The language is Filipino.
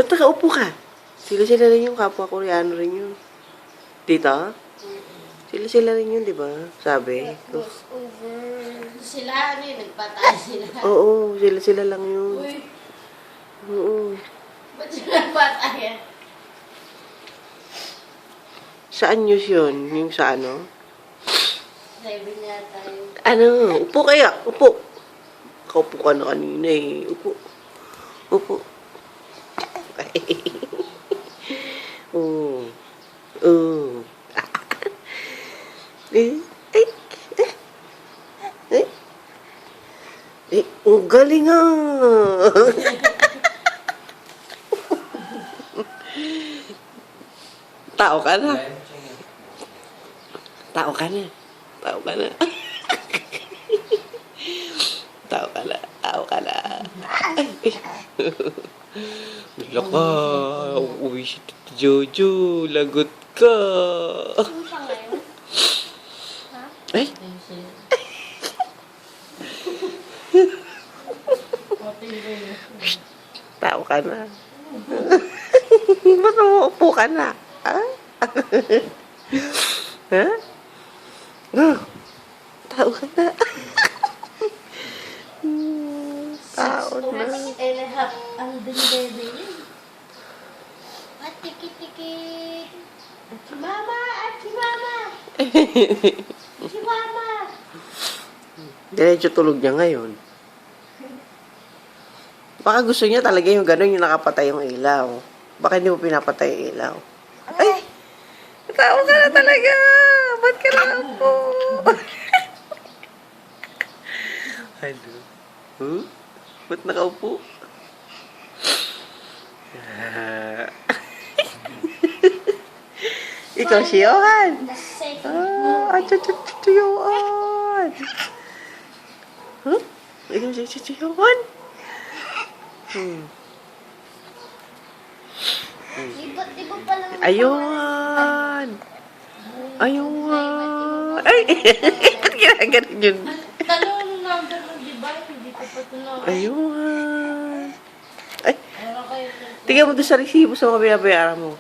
Ba't nakaupo ka? Sila rin yung kapwa Koreano rin yun. Dito? Sila rin yun, di ba? Sabi. Goes over. Sila, ano yun, nagpatay sila. Oo, sila lang yun. Uy, Oo. ba't sila nagpatay? Saan news yun? Yung sa ano? Sabi niya tayo. Ano? Upo kaya? Upo. Kaupo ka na kanina eh. Upo. Upo. Oo. Oo. Ang galing ah. Tao ka na. Tao ka na. Tao ka na. Tao ka na. Tao ka na. Wala ka. Uwi si Tito Jojo. Lagot ka. Ano siya ngayon? Ha? Eh? Tao ka na. Ba't umuupo ka na? Ha? Ha? Tao ka na. Tao na. 6.5 ang bebe yun. At tiki-tiki. Si mama! At si mama! Si mama! Diretso tulog niya ngayon. Baka gusto niya talaga yung gano'n, yung nakapatay yung ilaw. Baka hindi mo pinapatay yung ilaw. Ay! Tao ka na talaga! Ba't ka nakaupo? Hello? Huh? Ba't nakaupo? Ikaw si Johan! The second Ah, Johan! Huh? Ikaw si Johan? Di ba palang... Ayun! Ayun! Ay! Ba't ginaganon yun? Tanong number mo, di ba? Hindi ko pa tunawin. Ayun! Ay! Ano kayo? Tingnan mo doon sa resibo sa mga binabayaran mo.